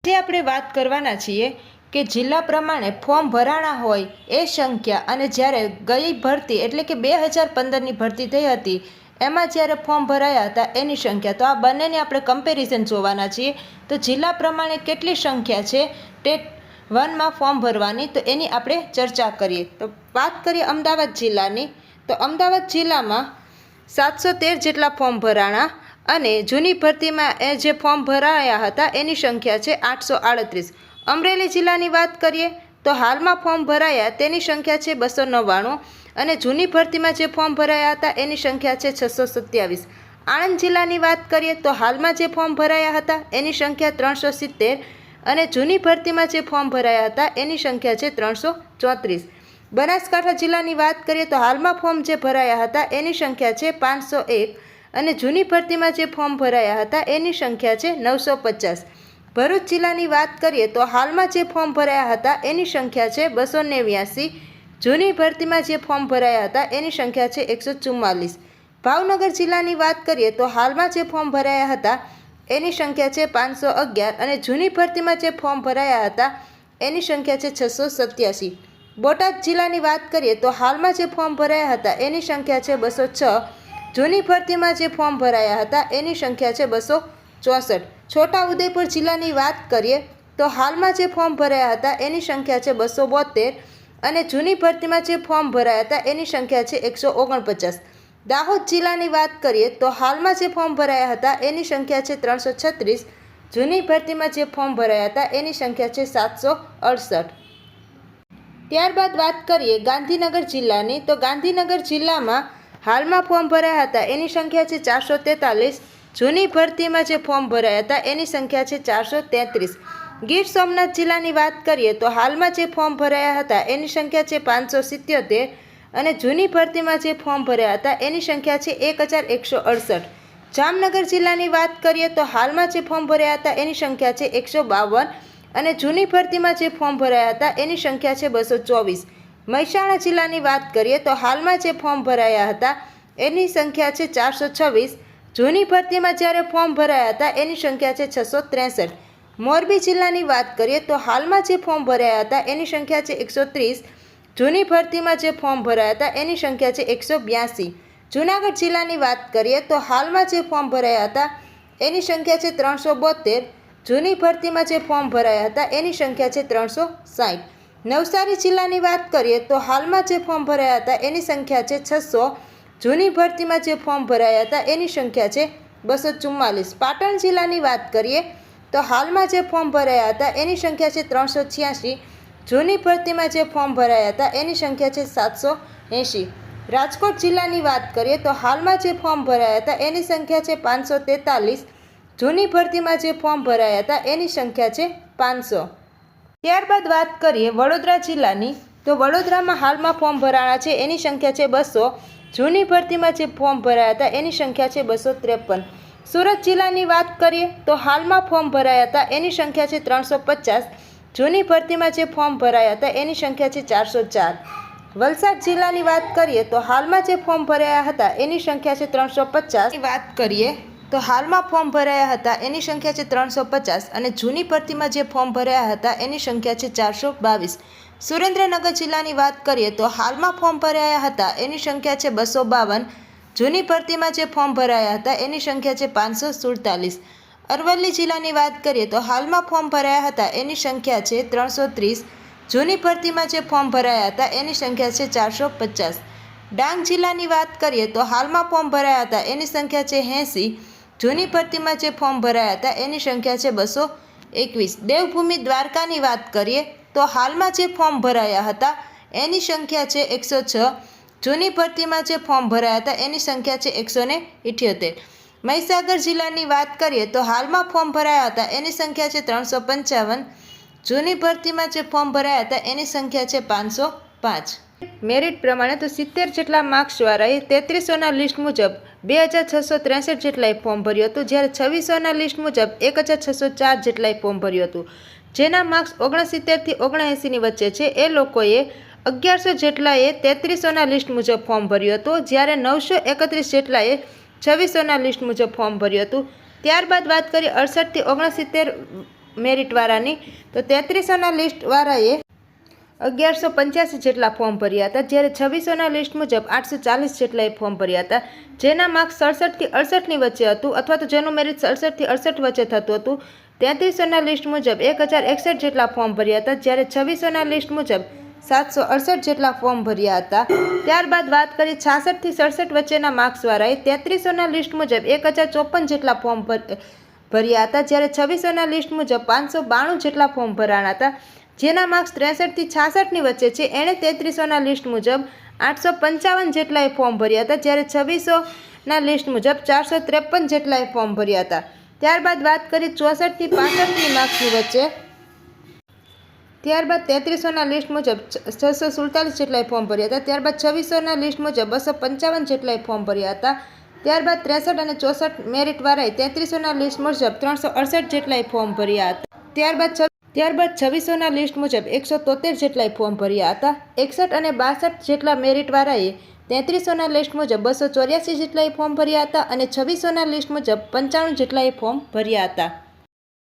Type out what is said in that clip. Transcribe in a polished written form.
આજે આપણે વાત કરવાના છીએ કે જિલ્લા પ્રમાણે ફોર્મ ભરાણા હોય એ સંખ્યા અને જ્યારે ગઈ ભરતી એટલે કે 2015ની ભરતી થઈ હતી એમાં જ્યારે ફોર્મ ભરાયા હતા એની સંખ્યા, તો આ બંનેને આપણે કમ્પેરિઝન જોવાના છીએ. તો જિલ્લા પ્રમાણે કેટલી સંખ્યા છે ટેટ 1માં ફોર્મ ભરવાની, તો એની આપણે ચર્ચા કરીએ. તો વાત કરીએ અમદાવાદ જિલ્લાની, તો અમદાવાદ જિલ્લામાં 713 જેટલા ફોર્મ ભરાણા અને જૂની ભરતીમાં જે ફોર્મ ભરાયા હતા એની સંખ્યા છે 838. અમરેલી જિલ્લાની વાત કરીએ તો હાલમાં ફોર્મ ભરાયા તેની સંખ્યા છે 299 અને જૂની ભરતીમાં જે ફોર્મ ભરાયા હતા એની સંખ્યા છે 627. આણંદ જિલ્લાની વાત કરીએ તો હાલમાં જે ફોર્મ ભરાયા હતા એની સંખ્યા 370 અને જૂની ભરતીમાં જે ફોર્મ ભરાયા હતા એની સંખ્યા છે 334. બનાસકાંઠા જિલ્લાની વાત કરીએ તો હાલમાં ફોર્મ જે ભરાયા હતા એની સંખ્યા છે 501 અને જૂની ભરતીમાં જે ફોર્મ ભરાયા હતા એની સંખ્યા છે 950. ભરૂચ જિલ્લાની વાત કરીએ તો હાલમાં જે ફોર્મ ભરાયા હતા એની સંખ્યા છે 289. જૂની ભરતીમાં જે ફોર્મ ભરાયા હતા એની સંખ્યા છે 144. ભાવનગર જિલ્લાની વાત કરીએ તો હાલમાં જે ફોર્મ ભરાયા હતા એની સંખ્યા છે 511 અને જૂની ભરતીમાં જે ફોર્મ ભરાયા હતા એની સંખ્યા છે 687. બોટાદ જિલ્લાની વાત કરીએ તો હાલમાં જે ફોર્મ ભરાયા હતા એની સંખ્યા છે 206. જૂની ભરતીમાં જે ફોર્મ ભરાયા હતા એની સંખ્યા છે 264. છોટાઉદેપુર જિલ્લાની વાત કરીએ તો હાલમાં જે ફોર્મ ભરાયા હતા એની સંખ્યા છે 272 અને જૂની ભરતીમાં જે ફોર્મ ભરાયા હતા એની સંખ્યા છે 149. દાહોદ જિલ્લાની વાત કરીએ તો હાલમાં જે ફોર્મ ભરાયા હતા એની સંખ્યા છે 336. જૂની ભરતીમાં જે ફોર્મ ભરાયા હતા એની સંખ્યા છે 768. ત્યારબાદ વાત કરીએ ગાંધીનગર જિલ્લાની, તો ગાંધીનગર જિલ્લામાં હાલમાં ફોર્મ ભરાયા હતા એની સંખ્યા છે 443. જૂની ભરતીમાં જે ફોર્મ ભરાયા હતા એની સંખ્યા છે 433. ગીર સોમનાથ જિલ્લાની વાત કરીએ તો હાલમાં જે ફોર્મ ભરાયા હતા એની સંખ્યા છે 577 અને જૂની ભરતીમાં જે ફોર્મ ભર્યા હતા એની સંખ્યા છે 1168. જામનગર જિલ્લાની વાત કરીએ તો હાલમાં જે ફોર્મ ભર્યા હતા એની સંખ્યા છે 152 અને જૂની ભરતીમાં જે ફોર્મ ભરાયા હતા એની સંખ્યા છે 224. મહેસાણા જિલ્લાની વાત કરીએ તો હાલમાં જે ફોર્મ ભરાયા હતા એની સંખ્યા છે 426. જૂની ભરતીમાં જ્યારે ફોર્મ ભરાયા હતા એની સંખ્યા છે 663. મોરબી જિલ્લાની વાત કરીએ તો હાલમાં જે ફોર્મ ભરાયા હતા એની સંખ્યા છે 130. જૂની ભરતીમાં જે ફોર્મ ભરાયા હતા એની સંખ્યા છે 182. જૂનાગઢ જિલ્લાની વાત કરીએ તો હાલમાં જે ફોર્મ ભરાયા હતા એની સંખ્યા છે 372. જૂની ભરતીમાં જે ફોર્મ ભરાયા હતા એની સંખ્યા છે 360. નવસારી જિલ્લાની વાત કરીએ તો હાલમાં જે ફોર્મ ભરાયા હતા એની સંખ્યા છે 600. જૂની ભરતીમાં જે ફોર્મ ભરાયા હતા એની સંખ્યા છે 244. પાટણ જિલ્લાની વાત કરીએ તો હાલમાં જે ફોર્મ ભરાયા હતા એની સંખ્યા છે 386. જૂની ભરતીમાં જે ફોર્મ ભરાયા હતા એની સંખ્યા છે 780. રાજકોટ જિલ્લાની વાત કરીએ તો હાલમાં જે ફોર્મ ભરાયા હતા એની સંખ્યા છે 543. જૂની ભરતીમાં જે ફોર્મ ભરાયા હતા એની સંખ્યા છે 500. ત્યારબાદ વાત કરીએ વડોદરા જિલ્લાની, તો વડોદરામાં હાલમાં ફોર્મ ભરાણા છે એની સંખ્યા છે 200. જૂની ભરતીમાં જે ફોર્મ ભરાયા હતા એની સંખ્યા છે 253. સુરત જિલ્લાની વાત કરીએ તો હાલમાં ફોર્મ ભરાયા હતા એની સંખ્યા છે 350. જૂની ભરતીમાં જે ફોર્મ ભરાયા હતા એની સંખ્યા છે 404. વલસાડ જિલ્લાની વાત કરીએ તો હાલમાં જે ફોર્મ ભરાયા હતા એની સંખ્યા છે 350. વાત કરીએ તો હાલમાં ફોર્મ ભરાયા હતા એની સંખ્યા છે 350 અને જૂની ભરતીમાં જે ફોર્મ ભરાયા હતા એની સંખ્યા છે 422. સુરેન્દ્રનગર જિલ્લાની વાત કરીએ તો હાલમાં ફોર્મ ભરાયા હતા એની સંખ્યા છે 252. જૂની ભરતીમાં જે ફોર્મ ભરાયા હતા એની સંખ્યા છે 547. અરવલ્લી જિલ્લાની વાત કરીએ તો હાલમાં ફોર્મ ભરાયા હતા એની સંખ્યા છે 330. જૂની ભરતીમાં જે ફોર્મ ભરાયા હતા એની સંખ્યા છે 450. ડાંગ જિલ્લાની વાત કરીએ તો હાલમાં ફોર્મ ભરાયા હતા એની સંખ્યા છે 80. જૂની ભરતીમાં જે ફોર્મ ભરાયા હતા એની સંખ્યા છે 221. દેવભૂમિ દ્વારકાની વાત કરીએ તો હાલમાં જે ફોર્મ ભરાયા હતા એની સંખ્યા છે 106. જૂની ભરતીમાં જે ફોર્મ ભરાયા હતા એની સંખ્યા છે 178. મહીસાગર જિલ્લાની વાત કરીએ તો હાલમાં ફોર્મ ભરાયા હતા એની સંખ્યા છે 355. જૂની ભરતીમાં જે ફોર્મ ભરાયા હતા એની સંખ્યા છે 505. મેરિટ પ્રમાણે તો 70 જેટલા માર્ક્સવાળાએ 3300ના લિસ્ટ મુજબ 2663 જેટલાએ ફોર્મ ભર્યું હતું, જ્યારે 2600ના લિસ્ટ મુજબ 1604 જેટલાએ ફોર્મ ભર્યું હતું. જેના માર્ક્સ 69થી 79ની વચ્ચે છે એ લોકોએ 1100 જેટલાએ 3300ના લિસ્ટ મુજબ ફોર્મ ભર્યું હતું, જ્યારે 931 જેટલાએ 2600ના લિસ્ટ મુજબ ફોર્મ ભર્યું હતું. ત્યારબાદ વાત કરીએ 68 થી 69 મેરિટવાળાની. તો 3300ના લિસ્ટવાળાએ 1185 જેટલા ફોર્મ ભર્યા હતા, જ્યારે 2600ના લિસ્ટ મુજબ 840 જેટલાએ ફોર્મ ભર્યા હતા. જેના માર્ક્સ 67 થી 68ની વચ્ચે હતું અથવા તો જેનું મેરિટ 67 થી 68 વચ્ચે થતું હતું. 3300ના લિસ્ટ મુજબ 1061 જેટલા ફોર્મ ભર્યા હતા, જ્યારે 2600ના લિસ્ટ મુજબ 768 જેટલા ફોર્મ ભર્યા હતા. ત્યારબાદ વાત કરી 66 થી 67 વચ્ચેના માર્ક્સવાળાએ 3300ના લિસ્ટ મુજબ 1054 જેટલા ફોર્મ ભર્યા હતા, જ્યારે 2600ના લિસ્ટ મુજબ 592 જેટલા ફોર્મ ભરાણા હતા. જેના માર્ક્સ 63 થી 66ની વચ્ચે છે એણે 3300ના લિસ્ટ મુજબ 855 જેટલાએ ફોર્મ ભર્યા હતા, જ્યારે 2600ના લિસ્ટ મુજબ 453 જેટલાએ ફોર્મ ભર્યા હતા. ત્યારબાદ વાત કરી 64 થી 65ની માર્ક્સની વચ્ચે. ત્યારબાદ 3300ના લિસ્ટ મુજબ 647 જેટલાએ ફોર્મ ભર્યા હતા. ત્યારબાદ 2600ના લિસ્ટ મુજબ 255 જેટલાએ ફોર્મ ભર્યા હતા. ત્યારબાદ 63 અને 64 મેરિટવાળાએ 3300ના લિસ્ટ મુજબ 368 જેટલાએ ફોર્મ ભર્યા હતા. ત્યારબાદ 2600ના લિસ્ટ મુજબ 173 જેટલાએ ફોર્મ ભર્યા હતા. 61 અને 62 જેટલા મેરિટવાળાએ 3300ના લિસ્ટ મુજબ 284 જેટલાએ ફોર્મ ભર્યા હતા અને 2600ના લિસ્ટ મુજબ 95 જેટલાએ ફોર્મ ભર્યા હતા.